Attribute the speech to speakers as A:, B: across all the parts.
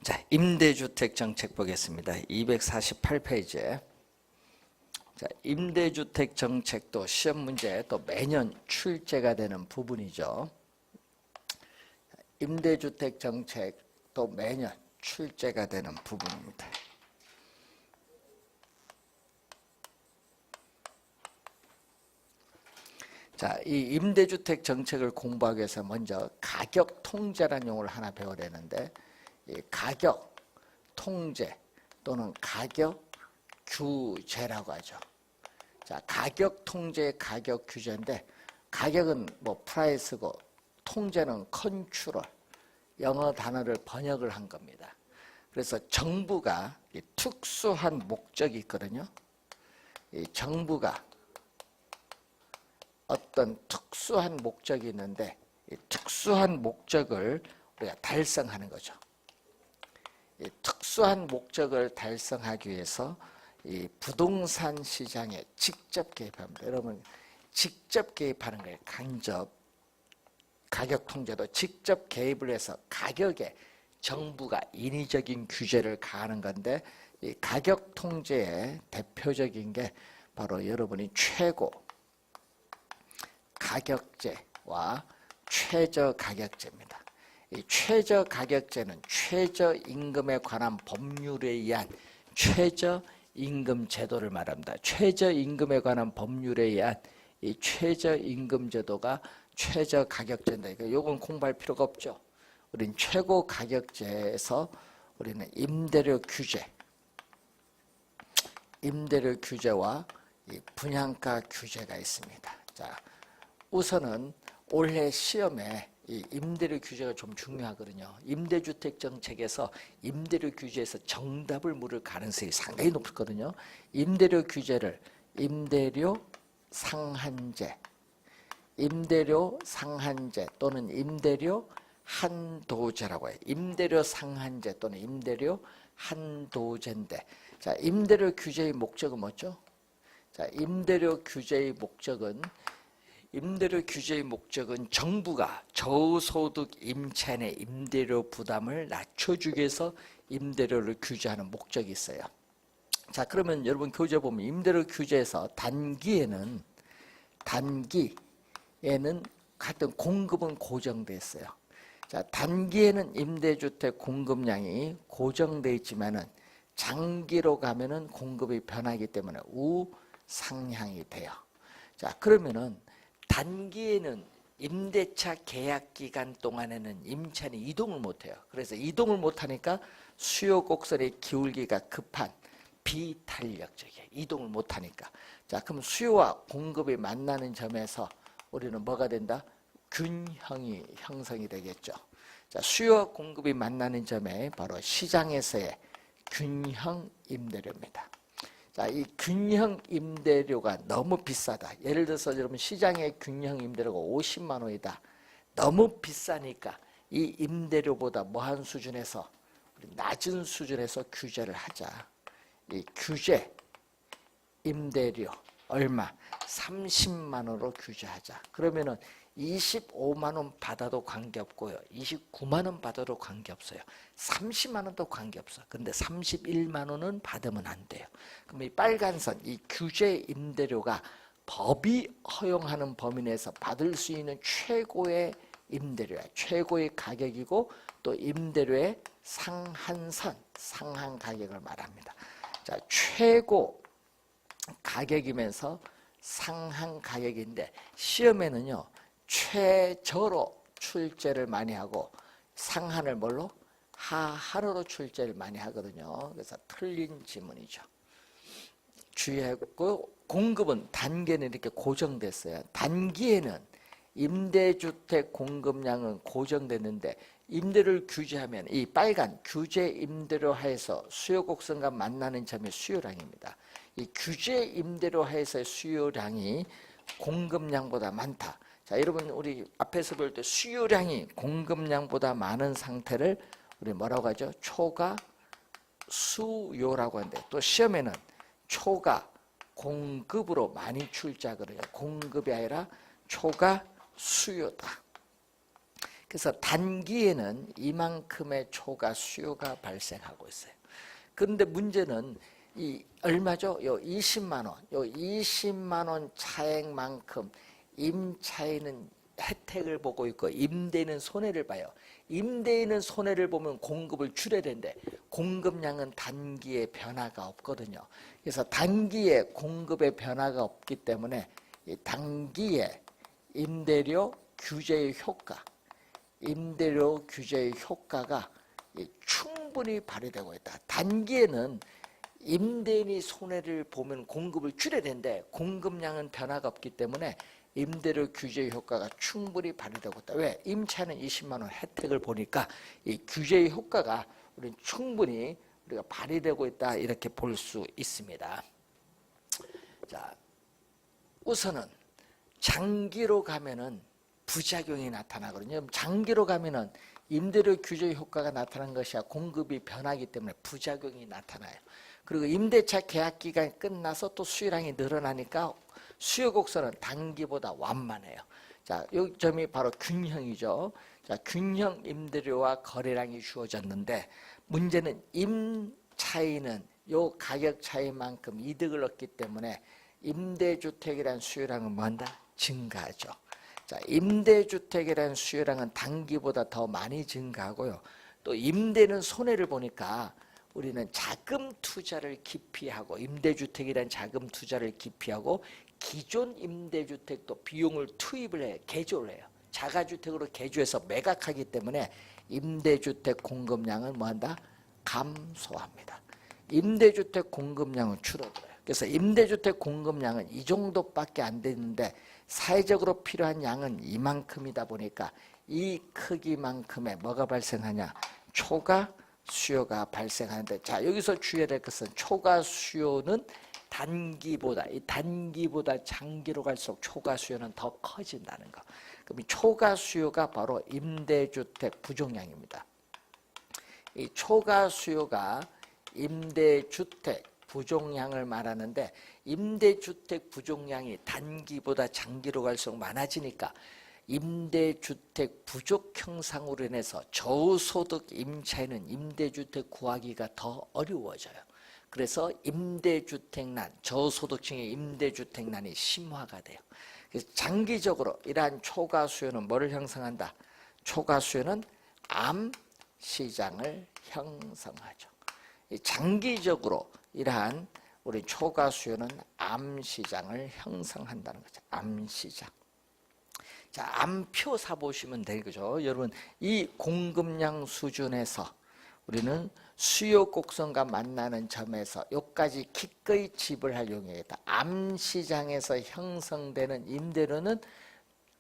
A: 자, 임대주택 정책 보겠습니다. 248페이지에. 자, 임대주택 정책도 시험 문제 또 매년 출제가 되는 부분이죠. 임대주택 정책도 매년 출제가 되는 부분입니다. 자, 이 임대주택 정책을 공부하기 위해서 먼저 가격 통제라는 용어를 하나 배워야 되는데, 이 가격 통제 또는 가격 규제라고 하죠. 자, 가격 통제, 가격 규제인데, 가격은 뭐 프라이스고 통제는 컨트롤, 영어 단어를 번역을 한 겁니다. 그래서 정부가 이 특수한 목적이 있거든요. 이 정부가 어떤 특수한 목적이 있는데, 이 특수한 목적을 우리가 달성하는 거죠. 이 특수한 목적을 달성하기 위해서 이 부동산 시장에 직접 개입합니다. 여러분, 직접 개입하는 거예요. 간접 가격 통제도 직접 개입을 해서 가격에 정부가 인위적인 규제를 가하는 건데, 이 가격 통제의 대표적인 게 바로 여러분이 최고 가격제와 최저가격제입니다. 이 최저가격제는 최저임금에 관한 법률에 의한 최저임금 제도를 말합니다. 최저임금에 관한 법률에 의한 이 최저임금 제도가 최저가격제인데, 이건 공부할 필요가 없죠. 우리는 최고가격제에서 우리는 임대료 규제와 이 분양가 규제가 있습니다. 자, 우선은 올해 시험에 이 임대료 규제가 좀 중요하거든요. 임대주택 정책에서 임대료 규제에서 정답을 물을 가능성이 상당히 높거든요. 임대료 규제를 임대료 상한제 또는 임대료 한도제라고 해요. 임대료 상한제 또는 임대료 한도제인데, 자, 임대료 규제의 목적은 뭐죠? 자, 임대료 규제의 목적은 정부가 저소득 임차인의 임대료 부담을 낮춰주기 위해서 임대료를 규제하는 목적이 있어요. 자, 그러면 여러분 교재 보면 임대료 규제에서 단기에는 하여튼 공급은 고정돼 있어요. 자, 단기에는 임대주택 공급량이 고정돼 있지만은 장기로 가면은 공급이 변하기 때문에 우상향이 돼요. 자, 그러면은 단기에는 임대차 계약 기간 동안에는 임차인이 이동을 못해요. 그래서 이동을 못하니까 수요 곡선의 기울기가 급한 비탄력적이에요. 이동을 못하니까. 자, 그럼 수요와 공급이 만나는 점에서 우리는 뭐가 된다? 균형이 형성이 되겠죠. 자, 수요와 공급이 만나는 점에 바로 시장에서의 균형 임대료입니다. 자, 이 균형 임대료가 너무 비싸다. 예를 들어서 여러분 시장의 균형 임대료가 50만 원이다. 너무 비싸니까 이 임대료보다 뭐한 수준에서 낮은 수준에서 규제를 하자. 이 규제 임대료 얼마? 30만 원으로 규제하자. 그러면은 25만 원 받아도 관계없고요. 29만 원 받아도 관계없어요. 30만 원도 관계없어. 근데 31만 원은 받으면 안 돼요. 그럼 이 빨간 선, 이 규제 임대료가 법이 허용하는 범위 내에서 받을 수 있는 최고의 임대료야. 최고의 가격이고 또 임대료의 상한선, 상한 가격을 말합니다. 자, 최고 가격이면서 상한 가격인데 시험에는요, 최저로 출제를 많이 하고 상한을 뭘로? 하한으로 출제를 많이 하거든요. 그래서 틀린 지문이죠. 주의하고, 공급은 단기에는 이렇게 고정됐어요. 단기에는 임대주택 공급량은 고정됐는데 임대료를 규제하면 이 빨간 규제 임대료 하에서 수요 곡선과 만나는 점이 수요량입니다. 이 규제 임대료 하에서의 수요량이 공급량보다 많다. 자, 여러분 우리 앞에서 볼 때 수요량이 공급량보다 많은 상태를 우리 뭐라고 하죠? 초과 수요라고 하는데, 또 시험에는 초과 공급으로 많이 출제하거든요. 공급이 아니라 초과 수요다. 그래서 단기에는 이만큼의 초과 수요가 발생하고 있어요. 그런데 문제는 이 얼마죠? 요 20만 원, 요 20만 원 차액만큼 임차인은 혜택을 보고 있고 임대인은 손해를 봐요. 임대인은 손해를 보면 공급을 줄여야 되는데 공급량은 단기에 변화가 없거든요. 그래서 단기에 공급의 변화가 없기 때문에 이 단기에 임대료 규제의 효과, 임대료 규제의 효과가 충분히 발휘되고 있다. 단기에는 임대인이 손해를 보면 공급을 줄여야 되는데 공급량은 변화가 없기 때문에 임대료 규제의 효과가 충분히 발휘되고 있다. 왜? 임차인은 20만 원 혜택을 보니까 이 규제의 효과가 우리는 충분히 우리가 발휘되고 있다 이렇게 볼 수 있습니다. 자, 우선은 장기로 가면은 부작용이 나타나거든요. 장기로 가면은 임대료 규제 효과가 나타난 것이 아니라 공급이 변하기 때문에 부작용이 나타나요. 그리고 임대차 계약 기간이 끝나서 또 수요량이 늘어나니까 수요 곡선은 단기보다 완만해요. 자, 이 점이 바로 균형이죠. 자, 균형 임대료와 거래량이 주어졌는데 문제는 임차인은 요 가격 차이만큼 이득을 얻기 때문에 임대주택이라는 수요량은 뭔가 증가하죠. 자, 임대주택이라는 수요량은 단기보다 더 많이 증가하고요. 또 임대는 손해를 보니까 우리는 자금 투자를 기피하고 임대주택이라는 자금 투자를 기피하고 기존 임대주택도 비용을 투입을 해요. 개조를 해요. 자가주택으로 개조해서 매각하기 때문에 임대주택 공급량은 뭐한다? 감소합니다. 임대주택 공급량은 줄어들어요. 그래서 임대주택 공급량은 이 정도밖에 안 되는데 사회적으로 필요한 양은 이만큼이다 보니까 이 크기만큼의 뭐가 발생하냐? 초과 수요가 발생하는데, 자, 여기서 주의해야 될 것은 초과 수요는 단기보다 장기로 갈수록 초과 수요는 더 커진다는 거. 그럼 이 초과 수요가 바로 임대주택 부족량입니다. 이 초과 수요가 임대주택 부족량을 말하는데 임대주택 부족량이 단기보다 장기로 갈수록 많아지니까 임대주택 부족 형상으로 인해서 저소득 임차인은 임대주택 구하기가 더 어려워져요. 그래서 임대주택난, 저소득층의 임대주택난이 심화가 돼요. 그래서 장기적으로 이러한 초과 수요는 뭐를 형성한다? 초과 수요는 암시장을 형성하죠. 장기적으로 이러한 우리 초과 수요는 암시장을 형성한다는 거죠. 암시장. 자, 암표 사보시면 되죠. 여러분, 이 공급량 수준에서 우리는 수요 곡선과 만나는 점에서 여기까지 기꺼이 지불할 용이겠다. 암시장에서 형성되는 임대료는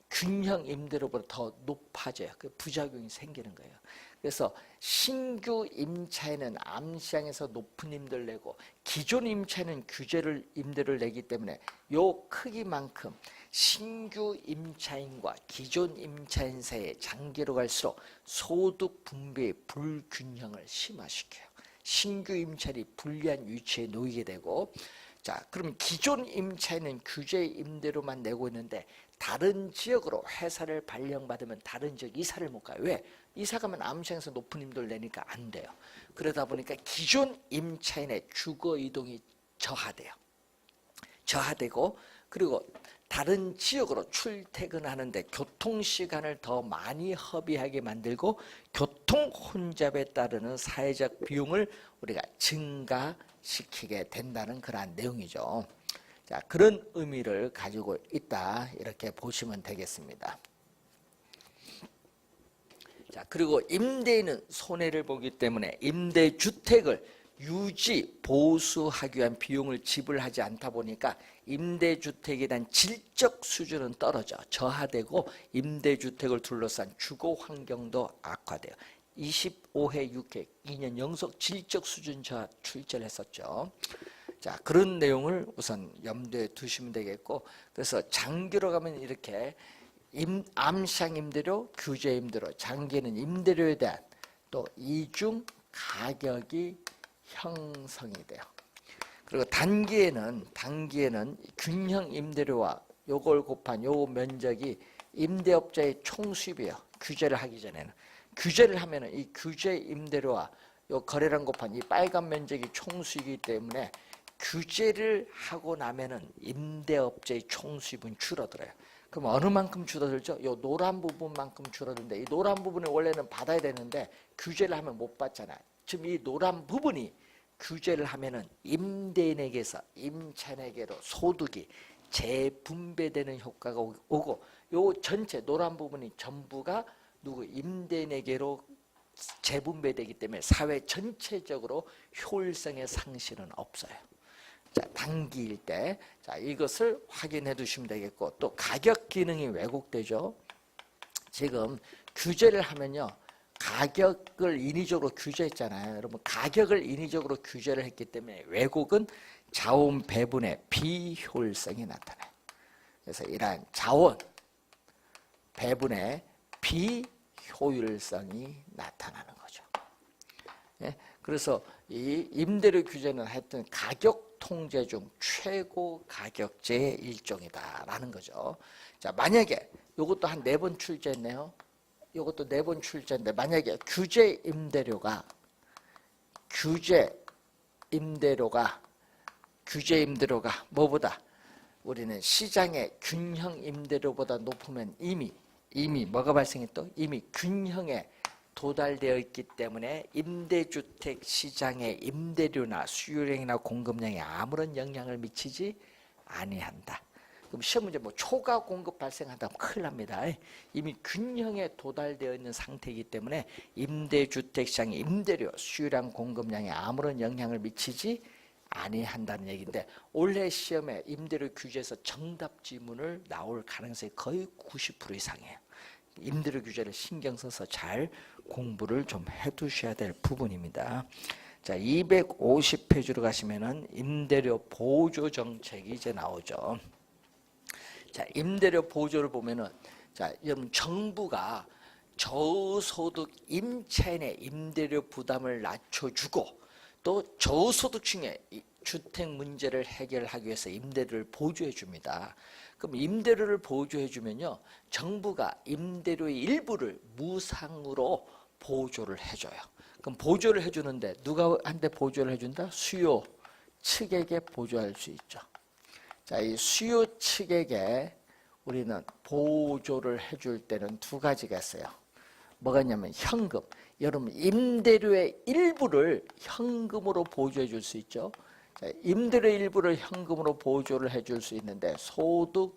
A: 균형 임대료보다 더 높아져요. 그 부작용이 생기는 거예요. 그래서 신규 임차인은 암시장에서 높은 임대를 내고 기존 임차인은 규제를 임대를 내기 때문에 요 크기만큼 신규 임차인과 기존 임차인 사이에 장기로 갈수록 소득 분배의 불균형을 심화시켜요. 신규 임차인이 불리한 위치에 놓이게 되고, 자, 그럼 기존 임차인은 규제 임대료만 내고 있는데 다른 지역으로 회사를 발령받으면 다른 지역 이사를 못 가요. 왜? 이사 가면 암시장에서 높은 임대를 내니까 안 돼요. 그러다 보니까 기존 임차인의 주거 이동이 저하되고 그리고 다른 지역으로 출퇴근하는데 교통시간을 더 많이 허비하게 만들고 교통 혼잡에 따르는 사회적 비용을 우리가 증가시키게 된다는 그러한 내용이죠. 자, 그런 의미를 가지고 있다 이렇게 보시면 되겠습니다. 자, 그리고 임대인은 손해를 보기 때문에 임대주택을 유지, 보수하기 위한 비용을 지불하지 않다 보니까 임대주택에 대한 질적 수준은 떨어져 저하되고 임대주택을 둘러싼 주거 환경도 악화돼요. 25회 6회 2년 연속 질적 수준 저하 출제했었죠. 자, 그런 내용을 우선 염두에 두시면 되겠고, 그래서 장기로 가면 이렇게 암시장 임대료, 규제 임대료, 장기는 임대료에 대한 또 이중 가격이 형성이 돼요. 그리고 단기에는 균형 임대료와 요걸 곱한 요 면적이 임대업자의 총수입이에요. 규제를 하기 전에는. 규제를 하면은 이 규제 임대료와 요 거래량 곱한 이 빨간 면적이 총수이기 때문에 규제를 하고 나면은 임대업자의 총수입은 줄어들어요. 그럼 어느 만큼 줄어들죠? 요 노란 부분만큼 줄어드는데 이 노란 부분을 원래는 받아야 되는데 규제를 하면 못 받잖아요. 지금 이 노란 부분이 규제를 하면은 임대인에게서 임차인에게로 소득이 재분배되는 효과가 오고 요 전체 노란 부분이 전부가 누구 임대인에게로 재분배되기 때문에 사회 전체적으로 효율성의 상실은 없어요. 자, 단기일 때, 자, 이것을 확인해 두시면 되겠고, 또 가격 기능이 왜곡되죠. 지금 규제를 하면요, 가격을 인위적으로 규제했잖아요. 여러분, 가격을 인위적으로 규제를 했기 때문에 왜곡은 자원 배분의 비효율성이 나타나요. 그래서 이러한 자원 배분의 비효율성이 나타나는 거죠. 예? 그래서 이 임대료 규제는 하여튼 가격 통제 중 최고 가격제의 일종이다라는 거죠. 자, 만약에 이것도 한 4번 출제했네요. 이것도 4번 출제인데 만약에 규제 임대료가 뭐보다 우리는 시장의 균형 임대료보다 높으면 이미 뭐가 발생했다? 이미 균형에 도달되어 있기 때문에 임대주택 시장의 임대료나 수요량이나 공급량에 아무런 영향을 미치지 아니한다. 그럼 시험 문제 뭐 초과 공급 발생한다면 큰일 납니다. 이미 균형에 도달되어 있는 상태이기 때문에 임대주택 시장의 임대료, 수요량, 공급량에 아무런 영향을 미치지 아니한다는 얘기인데 올해 시험에 임대료 규제에서 정답 지문을 나올 가능성이 거의 90% 이상이에요. 임대료 규제를 신경 써서 잘 공부를 좀 해두셔야 될 부분입니다. 자, 250페이지로 가시면은 임대료 보조 정책이 이제 나오죠. 자, 임대료 보조를 보면은 자, 여러분 정부가 저소득 임차인의 임대료 부담을 낮춰주고 또 저소득층의 주택 문제를 해결하기 위해서 임대료를 보조해 줍니다. 그럼 임대료를 보조해 주면요, 정부가 임대료의 일부를 무상으로 보조를 해줘요. 그럼 보조를 해주는데 누가 한테 보조를 해준다? 수요 측에게 보조할 수 있죠. 자, 이 수요 측에게 우리는 보조를 해줄 때는 2가지가 있어요. 뭐가 있냐면 현금. 여러분 임대료의 일부를 현금으로 보조해 줄 수 있죠. 자, 임대료의 일부를 현금으로 보조를 해줄 수 있는데 소득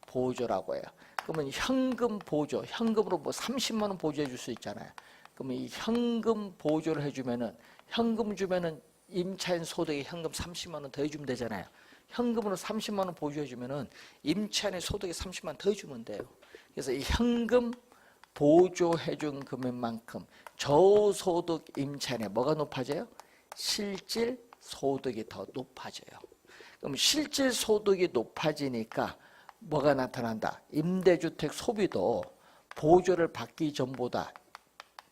A: 보조라고 해요. 그러면 현금 보조, 현금으로 뭐 30만 원 보조해 줄 수 있잖아요. 그러면 이 현금 보조를 해주면은 현금 주면은 임차인 소득에 현금 30만 원 더 해주면 되잖아요. 현금으로 30만 원 보조해 주면은 임차인의 소득에 30만 원 더 해주면 돼요. 그래서 이 현금 보조해준 금액만큼 저소득 임차인의 뭐가 높아져요? 실질 소득이 더 높아져요. 그럼 실질 소득이 높아지니까 뭐가 나타난다? 임대주택 소비도 보조를 받기 전보다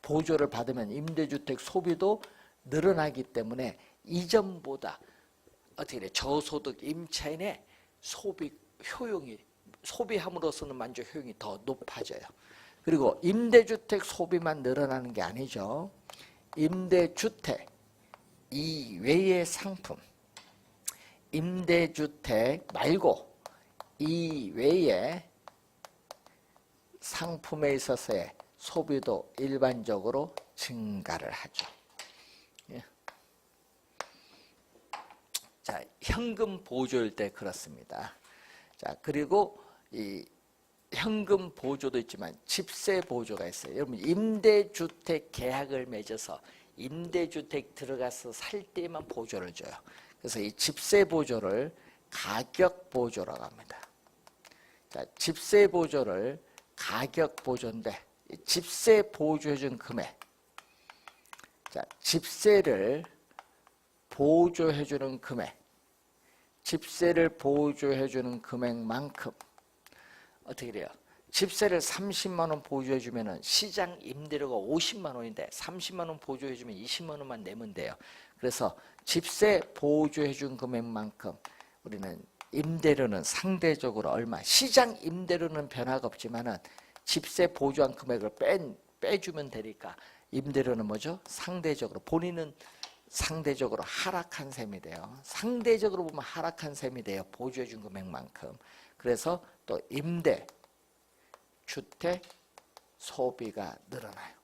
A: 보조를 받으면 임대주택 소비도 늘어나기 때문에 이전보다 어떻게 돼? 저소득 임차인의 소비 효용이 소비함으로써는 만족 효용이 더 높아져요. 그리고 임대주택 소비만 늘어나는 게 아니죠. 임대주택 이외의 상품, 임대주택 말고 이외의 상품에 있어서의 소비도 일반적으로 증가를 하죠. 예. 자, 현금 보조일 때 그렇습니다. 자, 그리고 이 현금 보조도 있지만 집세 보조가 있어요. 여러분 임대주택 계약을 맺어서 임대주택 들어가서 살 때만 보조를 줘요. 그래서 이 집세 보조를 가격 보조라고 합니다. 자, 집세 보조를 가격 보조인데 집세 보조해준 금액, 자, 집세를 보조해주는 금액, 집세를 보조해주는 금액만큼 어떻게 돼요? 집세를 30만 원 보조해주면 시장 임대료가 50만 원인데 30만 원 보조해주면 20만 원만 내면 돼요. 그래서 집세 보조해준 금액만큼 우리는 임대료는 상대적으로 얼마? 시장 임대료는 변화가 없지만은 집세 보조한 금액을 빼주면 되니까 임대료는 뭐죠? 상대적으로 본인은 상대적으로 하락한 셈이 돼요. 상대적으로 보면 하락한 셈이 돼요. 보조해 준 금액만큼. 그래서 또 임대, 주택, 소비가 늘어나요.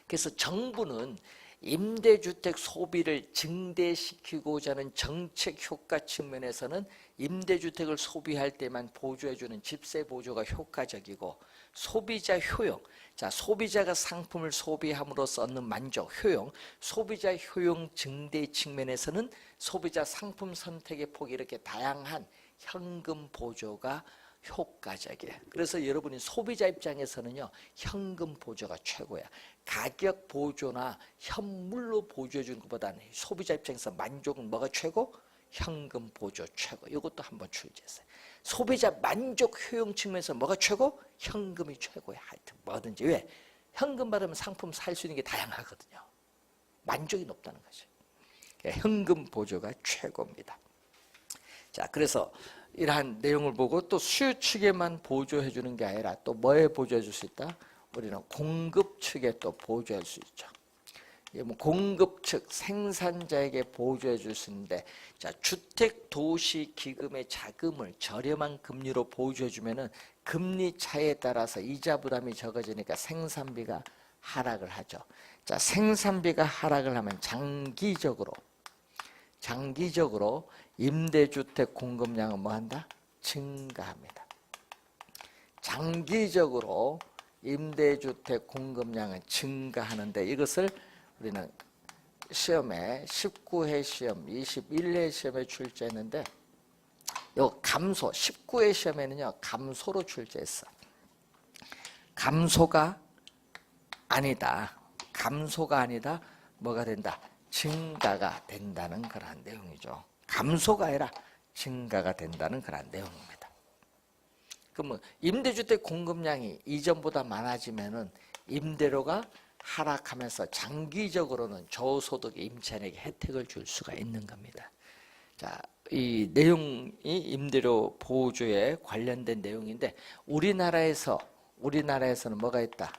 A: 그래서 정부는 임대주택 소비를 증대시키고자 하는 정책 효과 측면에서는 임대주택을 소비할 때만 보조해주는 집세 보조가 효과적이고 소비자 효용, 자 소비자가 상품을 소비함으로써 얻는 만족, 효용, 소비자 효용 증대 측면에서는 소비자 상품 선택의 폭이 이렇게 다양한 현금 보조가 효과적이에요. 그래서 여러분이 소비자 입장에서는요, 현금 보조가 최고야. 가격 보조나 현물로 보조해 주는 것보다는 소비자 입장에서 만족은 뭐가 최고? 현금 보조 최고. 이것도 한번 출제했어요. 소비자 만족 효용 측면에서 뭐가 최고? 현금이 최고야. 하여튼 뭐든지. 왜? 현금 받으면 상품 살 수 있는 게 다양하거든요. 만족이 높다는 거죠. 현금 보조가 최고입니다. 자, 그래서 이러한 내용을 보고 또 수요 측에만 보조해 주는 게 아니라 또 뭐에 보조해 줄 수 있다? 우리는 공급 측에 또 보조할 수 있죠. 공급 측 생산자에게 보조해 줄 수 있는데, 자 주택 도시 기금의 자금을 저렴한 금리로 보조해 주면은 금리 차이에 따라서 이자 부담이 적어지니까 생산비가 하락을 하죠. 자 생산비가 하락을 하면 장기적으로 임대주택 공급량은 뭐한다? 증가합니다. 장기적으로 임대주택 공급량은 증가하는데 이것을 우리는 시험에 19회 시험, 21회 시험에 출제했는데 요 감소, 19회 시험에는요 감소로 출제했어. 감소가 아니다 뭐가 된다? 증가가 된다는 그런 내용이죠. 감소가 아니라 증가가 된다는 그런 내용입니다. 그러면 임대주택 공급량이 이전보다 많아지면은 임대료가 하락하면서 장기적으로는 저소득 임차인에게 혜택을 줄 수가 있는 겁니다. 자, 이 내용이 임대료 보조에 관련된 내용인데 우리나라에서는 뭐가 있다?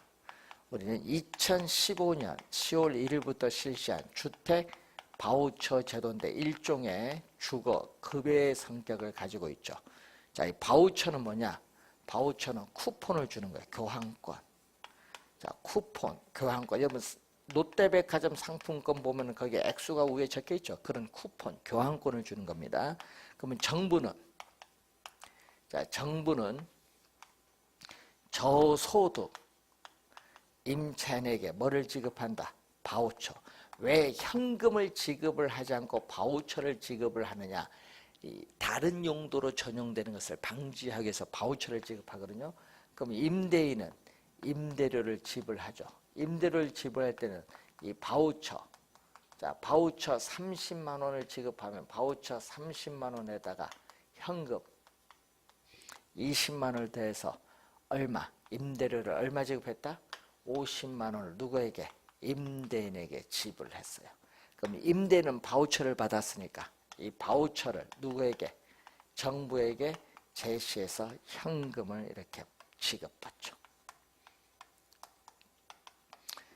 A: 우리는 2015년 10월 1일부터 실시한 주택 바우처 제도인데 일종의 주거 급여의 성격을 가지고 있죠. 자, 이 바우처는 뭐냐? 바우처는 쿠폰을 주는 거예요. 교환권. 자, 쿠폰, 교환권. 여러분 롯데백화점 상품권 보면 거기에 액수가 위에 적혀 있죠. 그런 쿠폰, 교환권을 주는 겁니다. 그러면 정부는 저소득 임차인에게 뭐를 지급한다? 바우처. 왜 현금을 지급을 하지 않고 바우처를 지급을 하느냐? 다른 용도로 전용되는 것을 방지하기 위해서 바우처를 지급하거든요. 그럼 임대인은 임대료를 지불하죠. 임대료를 지불할 때는 이 바우처, 자 바우처 30만 원을 지급하면 바우처 30만 원에다가 현금 20만 원을 더해서 얼마? 임대료를 얼마 지급했다? 50만 원을 누구에게? 임대인에게 지불을 했어요. 그럼 임대인은 바우처를 받았으니까 이 바우처를 누구에게? 정부에게 제시해서 현금을 이렇게 지급받죠.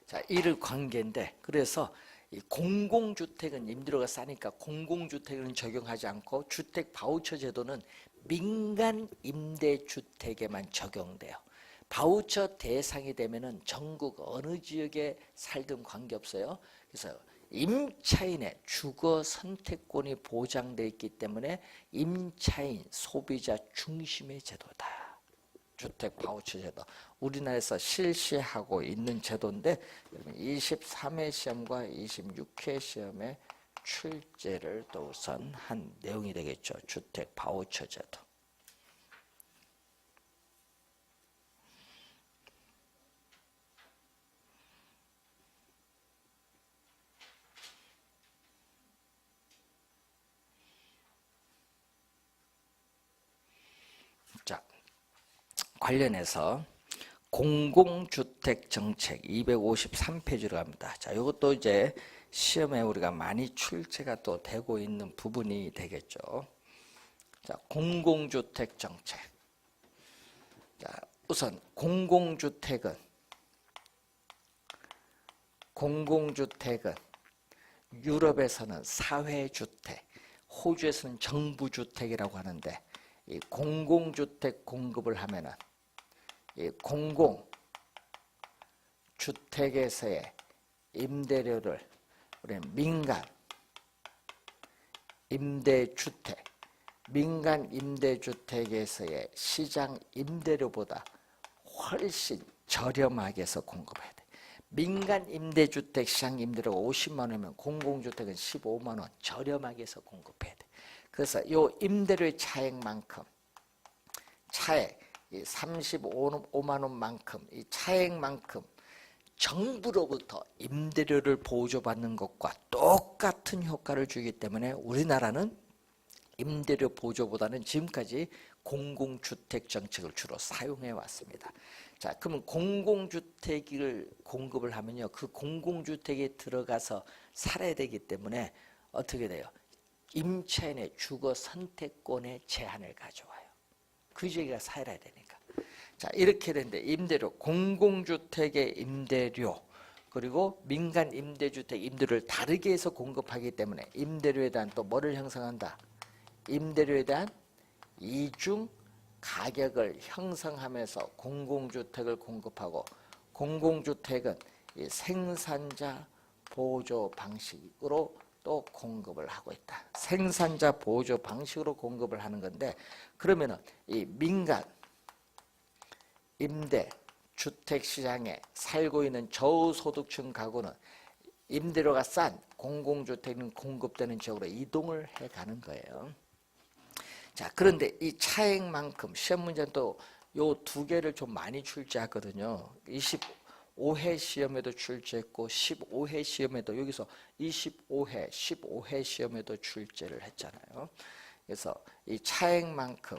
A: 자, 이를 관계인데 그래서 이 공공주택은 임대료가 싸니까 공공주택은 적용하지 않고 주택 바우처 제도는 민간 임대주택에만 적용돼요. 바우처 대상이 되면은 전국 어느 지역에 살든 관계없어요. 그래서 임차인의 주거 선택권이 보장되어 있기 때문에 임차인 소비자 중심의 제도다. 주택 바우처 제도. 우리나라에서 실시하고 있는 제도인데 23회 시험과 26회 시험에 출제를 또 우선 한 내용이 되겠죠. 주택 바우처 제도. 자, 관련해서 공공주택 정책 253페이지로 갑니다. 자, 이것도 이제 시험에 우리가 많이 출제가 또 되고 있는 부분이 되겠죠. 자, 자, 공공주택 정책. 자, 우선 공공주택은 유럽에서는 사회주택, 호주에서는 정부주택이라고 하는데, 이 공공주택 공급을 하면은 이 공공주택에서의 임대료를 우리는 민간 임대주택에서의 시장 임대료보다 훨씬 저렴하게 해서 공급해야 돼. 민간 임대주택 시장 임대료가 50만 원이면 공공주택은 15만 원 저렴하게 해서 공급해야 돼. 그래서 이 임대료의 차액만큼, 이 35만 원만큼, 이 차액만큼 정부로부터 임대료를 보조받는 것과 똑같은 효과를 주기 때문에 우리나라는 임대료 보조보다는 지금까지 공공주택 정책을 주로 사용해 왔습니다. 자, 그러면 공공주택을 공급을 하면요, 그 공공주택에 들어가서 살아야 되기 때문에 어떻게 돼요? 임차인의 주거 선택권의 제한을 가져와요. 그 지역에 살아야 되니까. 자, 이렇게 되는데 임대료, 공공주택의 임대료, 그리고 민간 임대주택 임대료를 다르게 해서 공급하기 때문에 임대료에 대한 또 뭐를 형성한다? 임대료에 대한 이중 가격을 형성하면서 공공주택을 공급하고, 공공주택은 이 생산자 보조 방식으로 또 공급을 하고 있다. 생산자 보조 방식으로 공급을 하는 건데, 그러면은 이 민간 임대 주택 시장에 살고 있는 저소득층 가구는 임대료가 싼 공공주택이 공급되는 지역으로 이동을 해가는 거예요. 자, 그런데 이 차액만큼 시험 문제는 또 요 두 개를 좀 많이 출제하거든요. 25회 시험에도 출제했고 15회 시험에도, 여기서 25회, 15회 시험에도 출제를 했잖아요. 그래서 이 차액만큼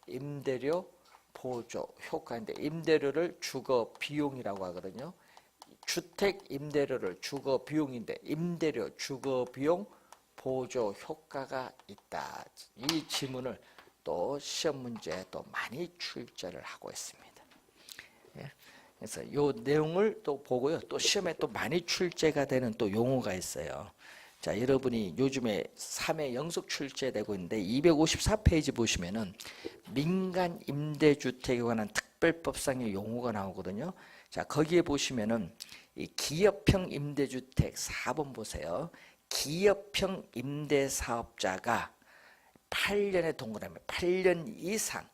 A: 임대료 보조 효과인데, 임대료를 주거 비용이라고 하거든요. 주택 임대료를 주거 비용인데 임대료 주거 비용 보조 효과가 있다. 이 지문을 또 시험 문제에 또 많이 출제를 하고 있습니다. 예. 그래서 이 내용을 또 보고요. 또 시험에 또 많이 출제가 되는 또 용어가 있어요. 자, 여러분이 요즘에 3회 연속 출제되고 있는데 254페이지 보시면은 민간 임대주택에 관한 특별법상의 용어가 나오거든요. 자, 거기에 보시면은 이 기업형 임대주택 4번 보세요. 기업형 임대사업자가 8년의 동그라미 8년 이상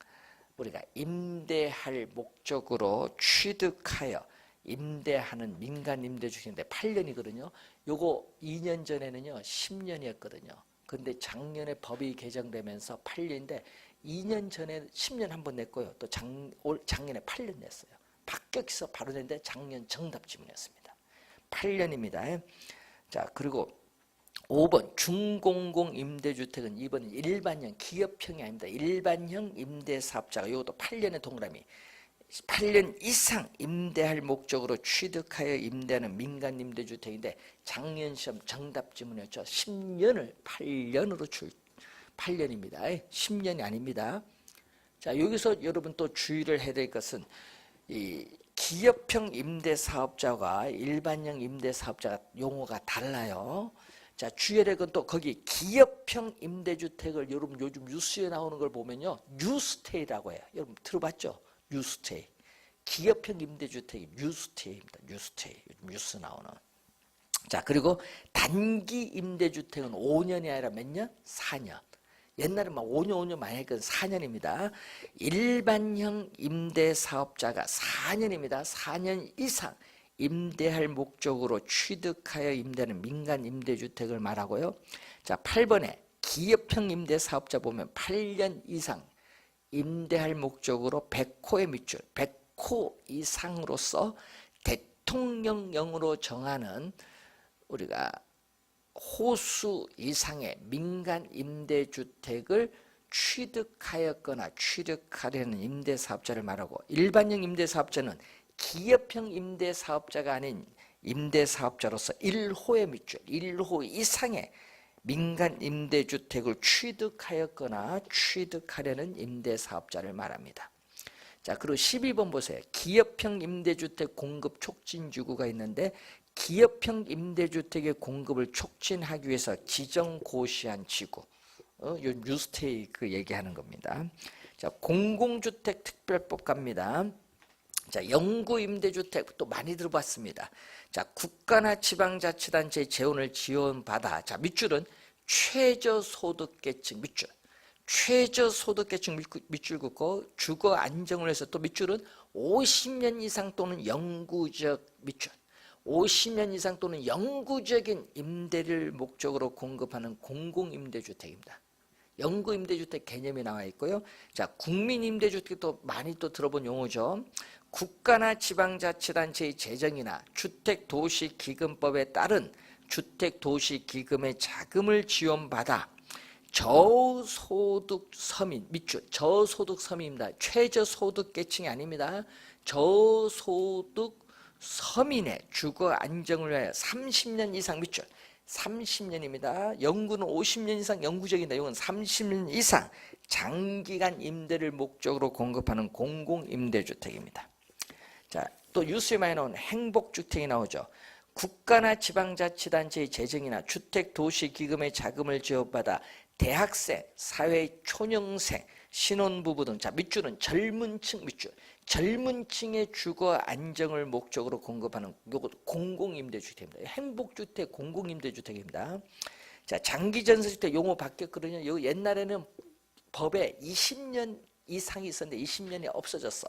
A: 우리가 임대할 목적으로 취득하여 임대하는 민간 임대주택인데 8년이거든요. 요거 2년 전에는요 10년이었거든요. 근데 작년에 법이 개정되면서 8년인데 2년 전에 10년 한번 냈고요. 또 작년에 8년 냈어요. 바뀌어서 바로 냈는데 작년 정답 지문이었습니다. 8년입니다. 자, 그리고 5번 중공공 임대주택은 2번은 일반형 기업형이 아닙니다. 일반형 임대사업자가 이것도 8년의 동그라미 8년 이상 임대할 목적으로 취득하여 임대하는 민간 임대주택인데 작년 시험 정답 지문이었죠. 10년을 8년으로 8년입니다. 10년이 아닙니다. 자, 여기서 여러분 또 주의를 해야 될 것은 이 기업형 임대사업자와 일반형 임대사업자가 용어가 달라요. 자, 주의해야 될 건 또 거기 기업형 임대주택을 여러분 요즘 뉴스에 나오는 걸 보면요. 뉴스테이라고 해요. 여러분 들어봤죠? 뉴스테이. 기업형 임대주택이 뉴스테이입니다. 뉴스테이. 요즘 뉴스 나오는. 자, 그리고 단기 임대주택은 5년이 아니라 몇 년? 4년. 옛날에 막 5년 많이 했거든. 4년입니다. 일반형 임대사업자가 4년입니다. 4년 이상 임대할 목적으로 취득하여 임대하는 민간 임대주택을 말하고요. 자, 8번에 기업형 임대사업자 보면 8년 이상 임대할 목적으로 100호의 밑줄, 100호 이상으로서 대통령령으로 정하는 우리가 호수 이상의 민간 임대주택을 취득하였거나 취득하려는 임대사업자를 말하고, 일반형 임대사업자는 기업형 임대사업자가 아닌 임대사업자로서 1호의 밑줄, 1호 이상의 민간 임대주택을 취득하였거나 취득하려는 임대사업자를 말합니다. 자, 그리고 12번 보세요. 기업형 임대주택 공급 촉진주구가 있는데 기업형 임대주택의 공급을 촉진하기 위해서 지정고시한 지구, 요 뉴스테이 그 얘기하는 겁니다. 자, 공공주택 특별법 갑니다. 자, 영구 임대주택 또 많이 들어봤습니다. 자, 국가나 지방자치단체의 재원을 지원받아. 자, 밑줄은 최저소득계층 밑줄. 최저소득계층 밑줄 긋고 주거 안정을 위해서 또 밑줄은 50년 이상 또는 영구적 밑줄. 50년 이상 또는 영구적인 임대를 목적으로 공급하는 공공임대주택입니다. 영구임대주택 개념이 나와 있고요. 자, 국민임대주택도 많이 또 들어본 용어죠. 국가나 지방자치단체의 재정이나 주택도시기금법에 따른 주택도시기금의 자금을 지원받아 저소득 서민 밑줄 저소득 서민입니다. 최저소득계층이 아닙니다. 저소득 서민의 주거 안정을 위하여 30년 이상 밑줄 30년입니다. 영구는 50년 이상 영구적인다. 이건 30년 이상 장기간 임대를 목적으로 공급하는 공공임대주택입니다. 자, 또 뉴스에 많이 나오는 행복주택이 나오죠. 국가나 지방자치단체의 재정이나 주택도시기금의 자금을 지원받아 대학생, 사회초년생, 신혼부부 등 자, 밑줄은 젊은층 밑줄 젊은 층의 주거 안정을 목적으로 공급하는 요것 공공임대주택입니다. 행복주택 공공임대주택입니다. 자, 장기전세주택 용어 바뀌었거든요. 요 옛날에는 법에 20년 이상이 있었는데 20년이 없어졌어.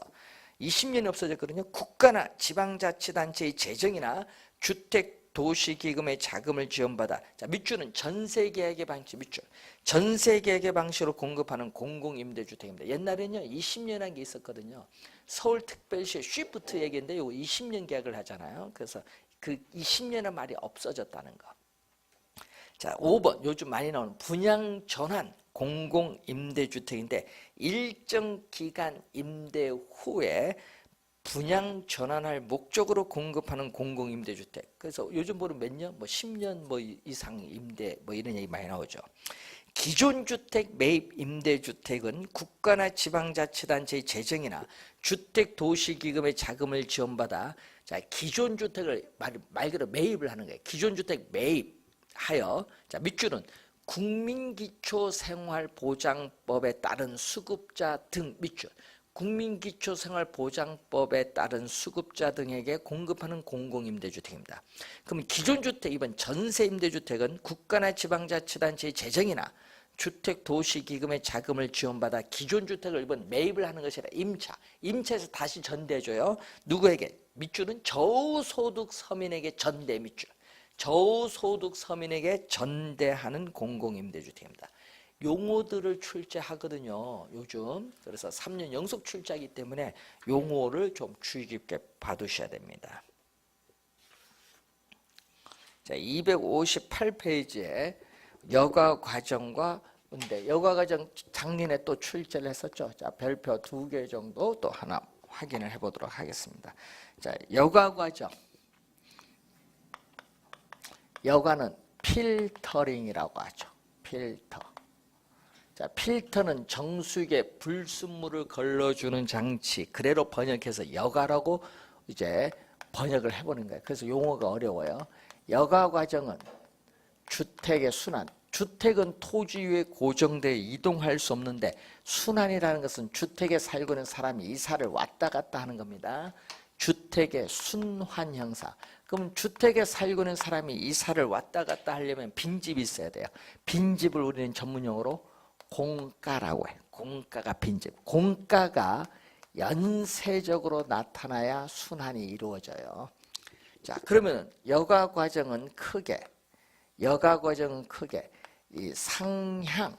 A: 20년이 없어졌거든요. 국가나 지방자치단체의 재정이나 주택도시기금의 자금을 지원받아 자, 밑줄은 전세계약의 방식 밑줄 전세계약의 방식으로 공급하는 공공임대주택입니다. 옛날에는요 20년한 게 있었거든요. 서울특별시의 쉬프트 얘기인데 이거 20년 계약을 하잖아요. 그래서 그 20년의 말이 없어졌다는 거. 자, 5번 요즘 많이 나오는 분양전환 공공임대주택인데 일정 기간 임대 후에 분양 전환할 목적으로 공급하는 공공임대주택. 그래서 요즘 보면 몇 년? 뭐 10년 뭐 이상 임대 뭐 이런 얘기 많이 나오죠. 기존 주택 매입 임대주택은 국가나 지방자치단체의 재정이나 주택도시기금의 자금을 지원받아 자, 기존 주택을 말 그대로 매입을 하는 거예요. 기존 주택 매입하여 자, 밑줄은 국민기초생활보장법에 따른 수급자 등 밑줄 국민기초생활보장법에 따른 수급자 등에게 공급하는 공공임대주택입니다. 그럼 기존주택 이번 전세임대주택은 국가나 지방자치단체의 재정이나 주택도시기금의 자금을 지원받아 기존주택을 이번 매입을 하는 것이 아니라 임차에서 다시 전대줘요. 누구에게? 밑줄은 저소득 서민에게 전대 밑줄 저소득 서민에게 전대하는 공공임대주택입니다. 용어들을 출제하거든요. 요즘. 그래서 3년 연속 출제하기 때문에 용어를 좀 주의 깊게 봐두셔야 됩니다. 자, 258페이지에 여가과정과 근데 여가과정 작년에 또 출제를 했었죠. 자, 별표 2개 정도 또 하나 확인을 해보도록 하겠습니다. 자, 여가과정. 여가는 필터링이라고 하죠. 필터. 자, 필터는 정수기에 불순물을 걸러주는 장치. 그대로 번역해서 여가라고 이제 번역을 해보는 거예요. 그래서 용어가 어려워요. 여가 과정은 주택의 순환. 주택은 토지 위에 고정되어 이동할 수 없는데 순환이라는 것은 주택에 살고 있는 사람이 이사를 왔다 갔다 하는 겁니다. 주택의 순환 형사. 그럼 주택에 살고 있는 사람이 이사를 왔다 갔다 하려면 빈집이 있어야 돼요. 빈집을 우리는 전문용어로 공가라고 해요. 공가가 빈집. 공가가 연쇄적으로 나타나야 순환이 이루어져요. 자, 그러면 여가 과정은 크게 이 상향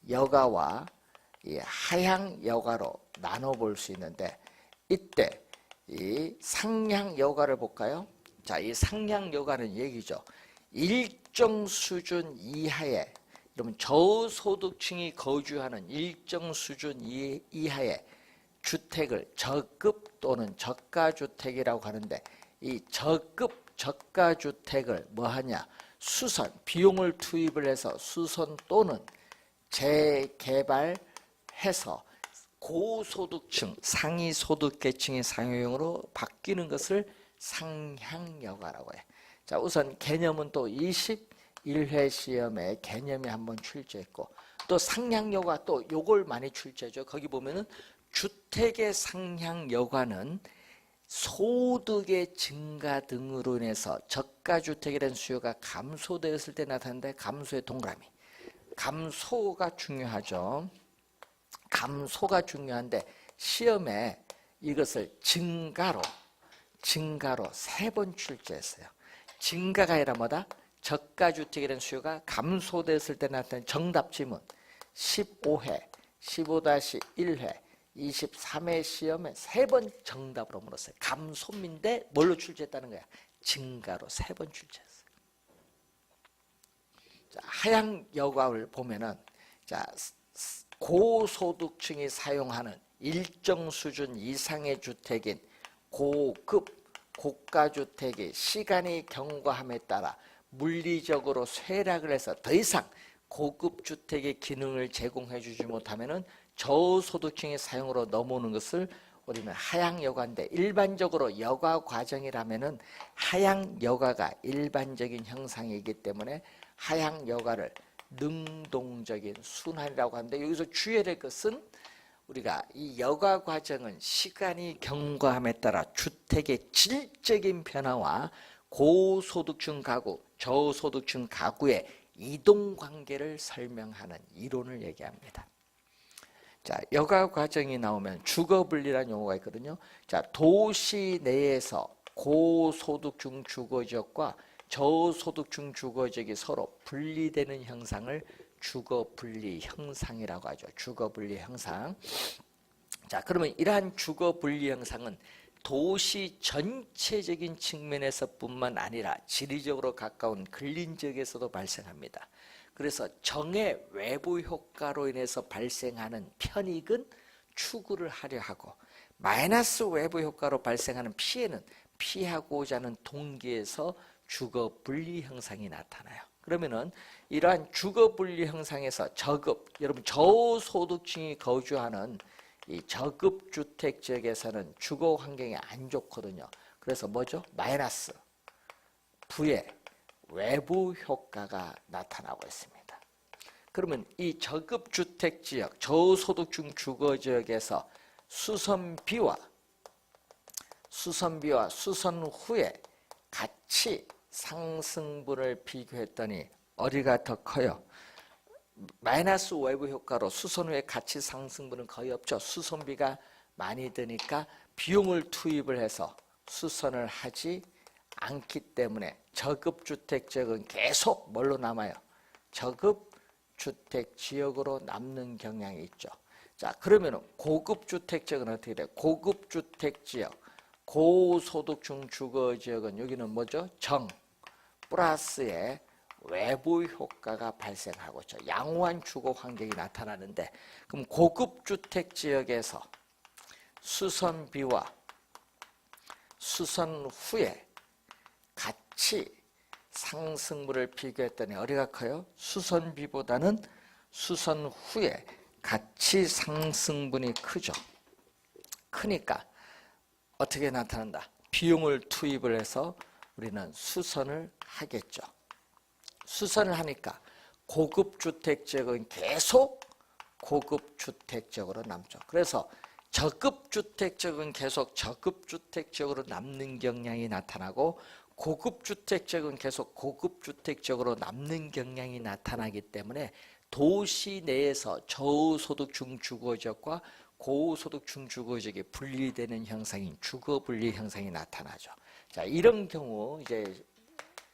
A: 여가와 이 하향 여가로 나눠볼 수 있는데 이때 이 상향 여가를 볼까요? 자, 이 상향 여가는 얘기죠. 일정 수준 이하의 그러면 저소득층이 거주하는 일정 수준 이하의 주택을 저급 또는 저가주택이라고 하는데 이 저급 저가주택을 뭐하냐? 수선, 비용을 투입을 해서 수선 또는 재개발해서 고소득층, 상위 소득계층의 사용용으로 바뀌는 것을 상향여가라고 해요. 자, 우선 개념은 또 21회 시험에 개념이 한번 출제했고, 또 상향여가 또 요걸 많이 출제죠. 거기 보면은 주택의 상향여가는 소득의 증가 등으로 인해서 저가주택에 대한 수요가 감소되었을 때 나타나는데, 감소의 동그라미. 감소가 중요하죠. 감소가 중요한데 시험에 이것을 증가로 3번 출제했어요. 증가가 아니라 뭐다? 저가주택에 대한 수요가 감소되었을 때 나타난 정답 지문 15회, 15-1회, 23회 시험에 3번 정답으로 물었어요. 감소인데 뭘로 출제했다는 거야? 증가로 3번 출제했어요. 자, 하향 여가를 보면은, 자, 고소득층이 사용하는 일정 수준 이상의 주택인 고급, 고가주택이 시간이 경과함에 따라 물리적으로 쇠락을 해서 더 이상 고급 주택의 기능을 제공해 주지 못하면은 저소득층의 사용으로 넘어오는 것을 우리는 하향 여가인데, 일반적으로 여가 과정이라면은 하향 여가가 일반적인 형상이기 때문에 하향 여가를 능동적인 순환이라고 하는데, 여기서 주의해야 될 것은 우리가 이 여가 과정은 시간이 경과함에 따라 주택의 질적인 변화와 고소득층 가구, 저소득층 가구의 이동 관계를 설명하는 이론을 얘기합니다. 자, 여가 과정이 나오면 주거분리라는 용어가 있거든요. 자, 도시 내에서 고소득층 주거지역과 저소득층 주거지역이 서로 분리되는 형상을 주거분리 형상이라고 하죠. 주거분리 형상. 자, 그러면 이러한 주거분리 형상은 도시 전체적인 측면에서뿐만 아니라 지리적으로 가까운 근린지역에서도 발생합니다. 그래서 정의 외부 효과로 인해서 발생하는 편익은 추구를 하려 하고, 마이너스 외부 효과로 발생하는 피해는 피하고자 하는 동기에서 주거 분리 형상이 나타나요. 그러면은 이러한 주거 분리 형상에서 저급, 여러분 저소득층이 거주하는 이 저급 주택 지역에서는 주거 환경이 안 좋거든요. 그래서 뭐죠? 마이너스 부의 외부 효과가 나타나고 있습니다. 그러면 이 저급 주택 지역, 저소득층 주거 지역에서 수선비와 수선 후에 같이 상승분을 비교했더니 어디가 더 커요? 마이너스 외부 효과로 수선 후에 가치 상승분은 거의 없죠. 수선비가 많이 드니까 비용을 투입을 해서 수선을 하지 않기 때문에 저급 주택 지역은 계속 뭘로 남아요? 저급 주택 지역으로 남는 경향이 있죠. 자, 그러면 고급 주택 지역은 어떻게 돼요? 고급 주택 지역, 고소득층 주거 지역은 여기는 뭐죠? 정 플러스의 외부 효과가 발생하고 있죠. 양호한 주거 환경이 나타나는데, 그럼 고급 주택 지역에서 수선비와 수선 후에 같이 상승분을 비교했더니 어디가 커요? 수선비보다는 수선 후에 같이 상승분이 크죠. 크니까 어떻게 나타난다? 비용을 투입을 해서 우리는 수선을 하겠죠. 수선을 하니까 고급 주택 지역은 계속 고급 주택 지역으로 남죠. 그래서 저급 주택 지역은 계속 저급 주택 지역으로 남는 경향이 나타나고, 고급 주택 지역은 계속 고급 주택 지역으로 남는 경향이 나타나기 때문에 도시 내에서 저소득층 주거지역과 고소득층 주거지역이 분리되는 형상인 주거분리 형상이 나타나죠. 자, 이런 경우 이제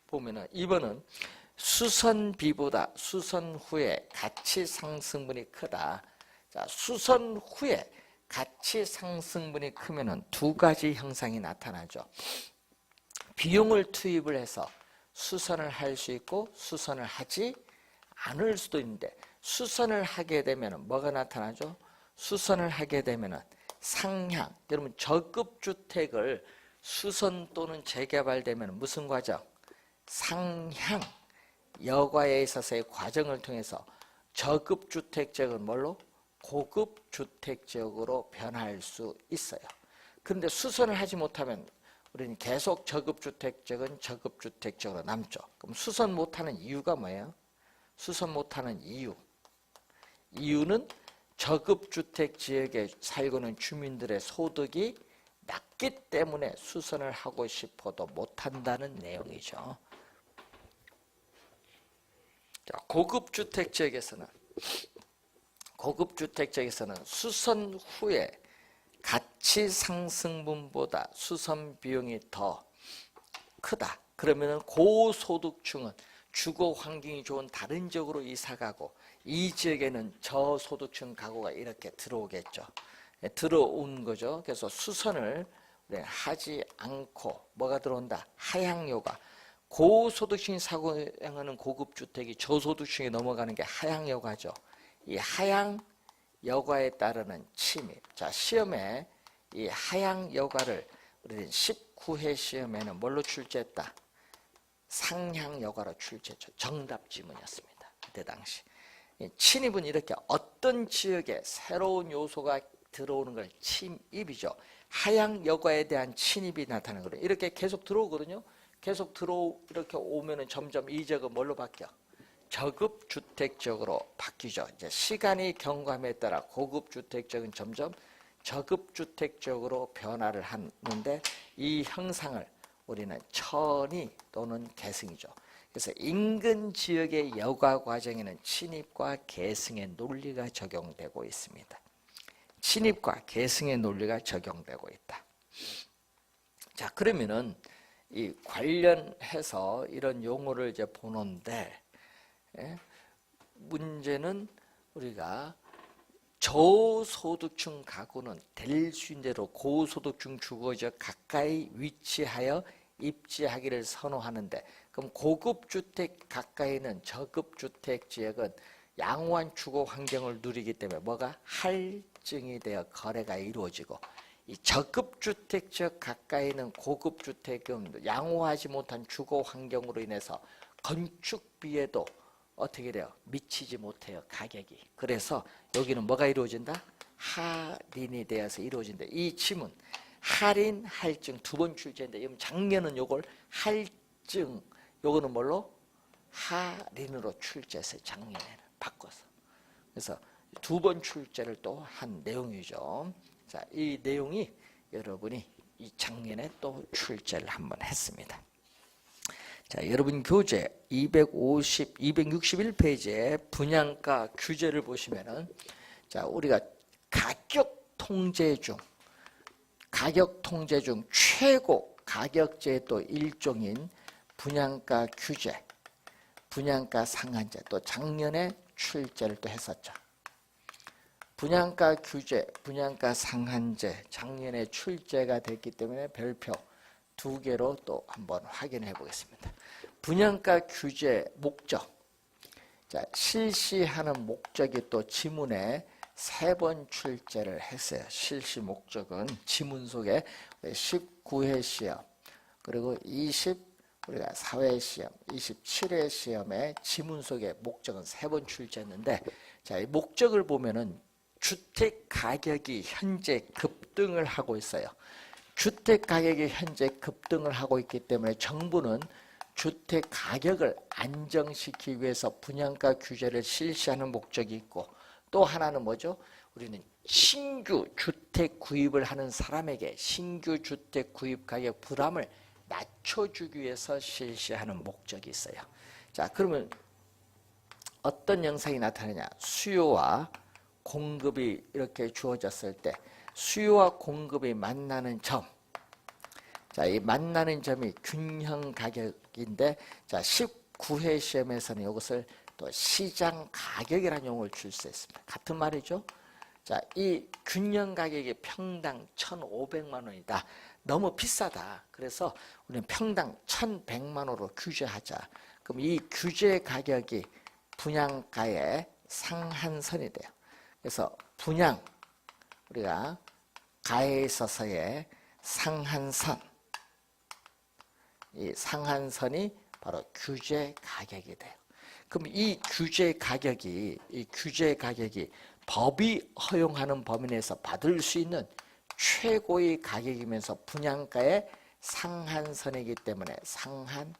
A: 보면은 2번은 수선비보다 수선 후에 가치 상승분이 크다. 자, 수선 후에 가치 상승분이 크면은 두 가지 형상이 나타나죠. 비용을 투입을 해서 수선을 할 수 있고 수선을 하지 않을 수도 있는데, 수선을 하게 되면 뭐가 나타나죠? 수선을 하게 되면 상향, 여러분 저급 주택을 수선 또는 재개발되면 무슨 과정? 상향, 여과에 있어서의 과정을 통해서 저급주택 지역은 뭘로? 고급주택 지역으로 변할 수 있어요. 그런데 수선을 하지 못하면 우리는 계속 저급주택 지역은 저급주택 지역으로 남죠. 그럼 수선 못하는 이유가 뭐예요? 수선 못하는 이유는 저급주택 지역에 살고 있는 주민들의 소득이 낮기 때문에 수선을 하고 싶어도 못한다는 내용이죠. 자, 고급주택 지역에서는 수선 후에 가치 상승분보다 수선 비용이 더 크다. 그러면 고소득층은 주거 환경이 좋은 다른 지역으로 이사가고 이 지역에는 저소득층 가구가 이렇게 들어오겠죠. 들어온 거죠. 그래서 수선을 하지 않고 뭐가 들어온다? 하향여가. 고소득층이 사용하는 고급주택이 저소득층에 넘어가는 게 하향여가죠. 이 하향여가에 따르는 침입. 자, 시험에 이 하향여가를 우리는 19회 시험에는 뭘로 출제했다? 상향여가로 출제했죠. 정답 지문이었습니다. 그때 당시. 침입은 이렇게 어떤 지역에 새로운 요소가 들어오는 걸 침입이죠. 하향여가에 대한 침입이 나타나는 거예요. 이렇게 계속 들어오거든요. 계속 이렇게 오면은 점점 이 지역은 뭘로 바뀌어? 저급주택 지역으로 바뀌죠. 이제 시간이 경과함에 따라 고급주택 지역은 점점 저급주택 지역으로 변화를 하는데 이 형상을 우리는 천이 또는 계승이죠. 그래서 인근 지역의 여가 과정에는 침입과 계승의 논리가 적용되고 있습니다. 침입과 계승의 논리가 적용되고 있다. 자, 그러면은 이 관련해서 이런 용어를 이제 보는데, 문제는 우리가 저소득층 가구는 될 수 있는 대로 고소득층 주거지역 가까이 위치하여 입지하기를 선호하는데, 그럼 고급주택 가까이는 저급주택 지역은 양호한 주거 환경을 누리기 때문에 뭐가 할증이 되어 거래가 이루어지고, 이 저급주택 지역 가까이는 고급주택은 양호하지 못한 주거 환경으로 인해서 건축비에도 어떻게 돼요? 미치지 못해요, 가격이. 그래서 여기는 뭐가 이루어진다? 할인이 되어서 이루어진다. 이 지문 할인, 할증 두 번 출제인데 작년은 요걸 할증, 요거는 뭘로? 할인으로 출제했어요. 작년에는 바꿔서. 그래서 두 번 출제를 또 한 내용이죠. 자, 이 내용이 여러분이 이 작년에 또 출제를 한번 했습니다. 자, 여러분 교재 261페이지에 분양가 규제를 보시면은, 자, 우리가 가격 통제 중 최고 가격제의 또 일종인 분양가 규제, 분양가 상한제, 또 작년에 출제를 또 했었죠. 분양가 규제, 분양가 상한제 작년에 출제가 됐기 때문에 별표 2개로 또 한번 확인해 보겠습니다. 분양가 규제 목적. 자, 실시하는 목적이 또 지문에 3번 출제를 했어요. 실시 목적은 지문 속에 19회 시험, 그리고 우리가 4회 시험, 27회 시험에 지문 속에 목적은 3번 출제했는데, 자, 이 목적을 보면은 주택 가격이 현재 급등을 하고 있어요. 주택 가격이 현재 급등을 하고 있기 때문에 정부는 주택 가격을 안정시키기 위해서 분양가 규제를 실시하는 목적이 있고, 또 하나는 뭐죠? 우리는 신규 주택 구입을 하는 사람에게 신규 주택 구입 가격 부담을 낮춰주기 위해서 실시하는 목적이 있어요. 자, 그러면 어떤 영상이 나타나냐? 수요와 공급이 이렇게 주어졌을 때 수요와 공급이 만나는 점. 자, 이 만나는 점이 균형 가격인데, 자, 19회 시험에서는 이것을 또 시장 가격이라는 용어를 출제했습니다. 같은 말이죠. 자, 이 균형 가격이 평당 1,500만 원이다. 너무 비싸다. 그래서 우리는 평당 1,100만 원으로 규제하자. 그럼 이 규제 가격이 분양가의 상한선이 돼요. 그래서 분양, 우리가 가에 있어서의 상한선, 이 상한선이 바로 규제 가격이 돼요. 그럼 이 규제 가격이 법이 허용하는 범위 내에서 받을 수 있는 최고의 가격이면서 분양가의 상한선이기 때문에 상한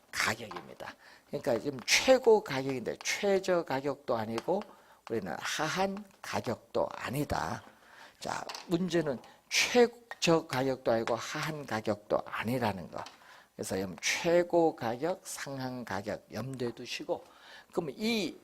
A: 가격입니다. 그러니까 지금 최고 가격인데 최저 가격도 아니고 우리는 하한 가격도 아니다. 자, 문제는 최저 가격도 아니고 하한 가격도 아니라는 거. 그래서 최고 가격, 상한 가격 염두에 두시고, 그럼 이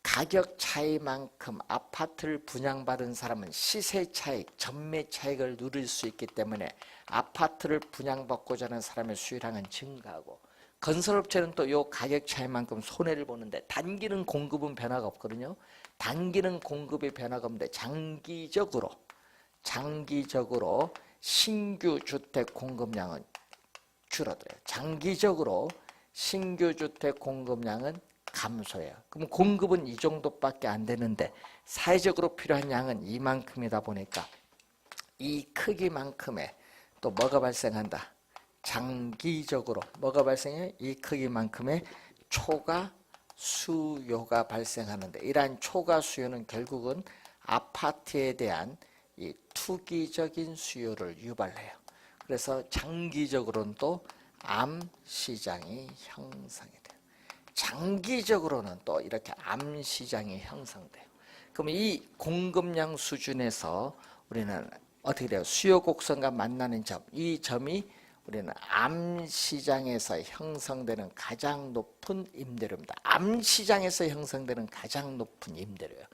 A: 가격 차이만큼 아파트를 분양받은 사람은 시세 차익, 전매 차익을 누릴 수 있기 때문에 아파트를 분양받고자 하는 사람의 수요량은 증가하고, 건설업체는 또 이 가격 차이만큼 손해를 보는데 단기는 공급은 변화가 없거든요. 단기는 공급이 변화가 없는데 장기적으로 신규 주택 공급량은 줄어들어요. 장기적으로 신규 주택 공급량은 감소해요. 그럼 공급은 이 정도밖에 안 되는데 사회적으로 필요한 양은 이만큼이다 보니까 이 크기만큼의 또 뭐가 발생한다? 장기적으로 뭐가 발생해요? 이 크기만큼의 초과 수요가 발생하는데, 이러한 초과 수요는 결국은 아파트에 대한 이 투기적인 수요를 유발해요. 그래서 장기적으로는 또 암시장이 형성이 돼요. 장기적으로는 또 이렇게 암시장이 형성돼요. 그럼 이 공급량 수준에서 우리는 어떻게 돼요? 수요 곡선과 만나는 점, 이 점이 우리는 암시장에서 형성되는 가장 높은 임대료입니다. 암시장에서 형성되는 가장 높은 임대료예요.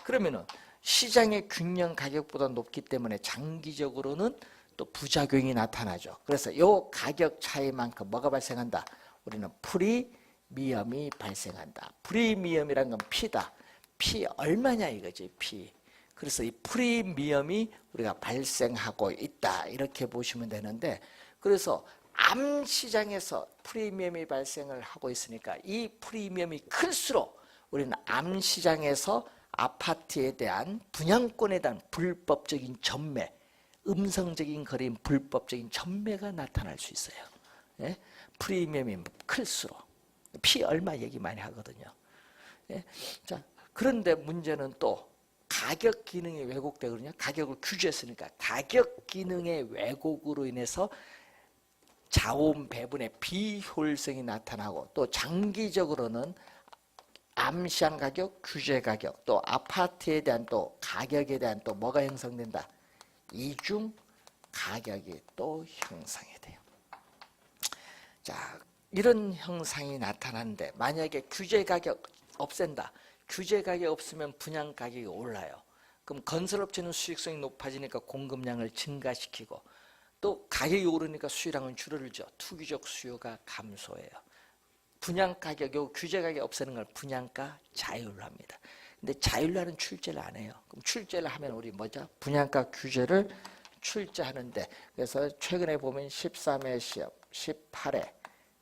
A: 그러면은 시장의 균형 가격보다 높기 때문에 장기적으로는 또 부작용이 나타나죠. 그래서 이 가격 차이만큼 뭐가 발생한다? 우리는 프리미엄이 발생한다. 프리미엄이란 건 P다. P 얼마냐 이거지, P. 그래서 이 프리미엄이 우리가 발생하고 있다, 이렇게 보시면 되는데, 그래서 암시장에서 프리미엄이 발생을 하고 있으니까 이 프리미엄이 클수록 우리는 암시장에서 아파트에 대한 분양권에 대한 불법적인 전매, 음성적인 거래인 불법적인 전매가 나타날 수 있어요. 예? 프리미엄이 클수록. P 얼마 얘기 많이 하거든요. 예? 자, 그런데 문제는 또 가격 기능이 왜곡되거든요. 가격을 규제했으니까 가격 기능의 왜곡으로 인해서 자원 배분의 비효율성이 나타나고, 또 장기적으로는 암시장 가격, 규제 가격, 또 아파트에 대한 또 가격에 대한 또 뭐가 형성된다? 이중 가격이 또 형성이 돼요. 자, 이런 형상이 나타나는데 만약에 규제 가격 없앤다. 규제 가격 없으면 분양 가격이 올라요. 그럼 건설업체는 수익성이 높아지니까 공급량을 증가시키고, 또 가격이 오르니까 수요량은 줄어들죠. 투기적 수요가 감소해요. 분양 가격, 요 규제 가격 없애는 걸 분양가 자율로 합니다. 근데 자율로는 출제를 안 해요. 그럼 출제를 하면 우리 뭐죠? 분양가 규제를 출제하는데, 그래서 최근에 보면 13회 시험, 18회,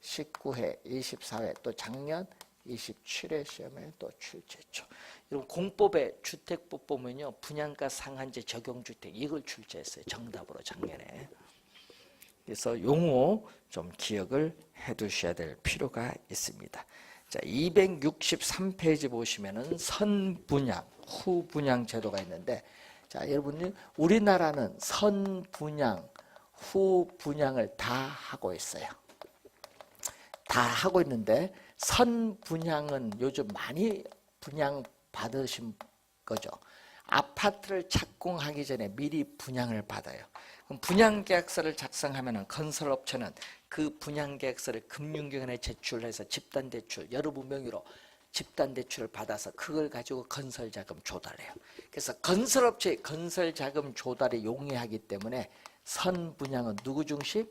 A: 19회, 24회, 또 작년 27회 시험에 또 출제했죠. 이런 공법의 주택법 보면요, 분양가 상한제 적용주택 이걸 출제했어요. 정답으로 작년에. 그래서 용어 좀 기억을 해두셔야 될 필요가 있습니다. 자, 263페이지 보시면은 선분양, 후분양 제도가 있는데, 자, 여러분들 우리나라는 선분양, 후분양을 다 하고 있어요. 다 하고 있는데 선분양은 요즘 많이 분양 받으신 거죠. 아파트를 착공하기 전에 미리 분양을 받아요. 그럼 분양계약서를 작성하면 건설업체는 그 분양계약서를 금융기관에 제출해서 집단대출, 여러분 명의로 집단대출을 받아서 그걸 가지고 건설자금 조달해요. 그래서 건설업체의 건설자금 조달이 용이하기 때문에 선분양은 누구 중심?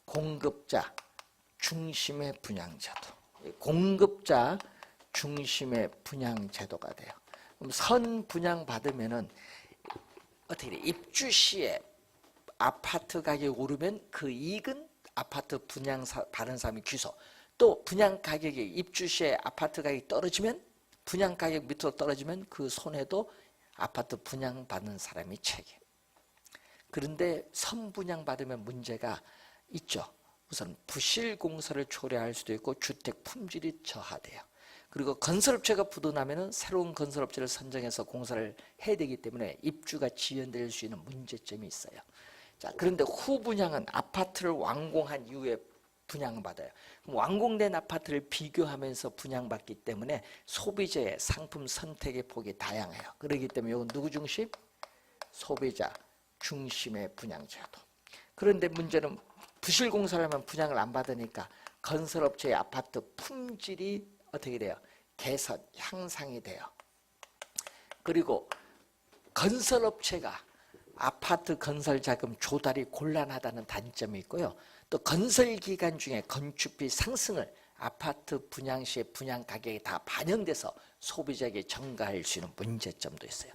A: 공급자 중심의 분양제도. 공급자 중심의 분양제도가 돼요. 그럼 선분양 받으면은 어떻게 돼? 입주 시에 아파트 가격이 오르면 그 이익은 아파트 분양 받은 사람이 귀소. 또 분양 가격이 입주 시에 아파트 가격이 떨어지면, 분양 가격 밑으로 떨어지면 그 손해도 아파트 분양 받는 사람이 책임. 그런데 선분양 받으면 문제가 있죠. 우선 부실 공사를 초래할 수도 있고 주택 품질이 저하돼요. 그리고 건설업체가 부도나면은 새로운 건설업체를 선정해서 공사를 해야 되기 때문에 입주가 지연될 수 있는 문제점이 있어요. 자, 그런데 후분양은 아파트를 완공한 이후에 분양받아요. 그럼 완공된 아파트를 비교하면서 분양받기 때문에 소비자의 상품 선택의 폭이 다양해요. 그렇기 때문에 이건 누구 중심? 소비자 중심의 분양제도. 그런데 문제는 부실공사를 하면 분양을 안 받으니까 건설업체의 아파트 품질이 어떻게 돼요? 개선, 향상이 돼요. 그리고 건설업체가 아파트 건설 자금 조달이 곤란하다는 단점이 있고요. 또 건설 기간 중에 건축비 상승을 아파트 분양 시에 분양 가격에 다 반영돼서 소비자에게 전가할 수 있는 문제점도 있어요.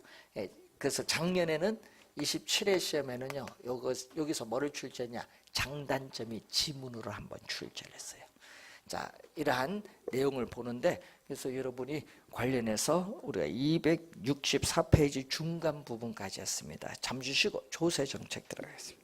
A: 그래서 작년에는 27회 시험에는요, 여기서 뭐를 출제했냐? 장단점이 지문으로 한번 출제를 했어요. 자, 이러한 내용을 보는데, 그래서 여러분이 관련해서 우리가 264페이지 중간 부분까지 했습니다. 잠시 쉬고 조세 정책 들어가겠습니다.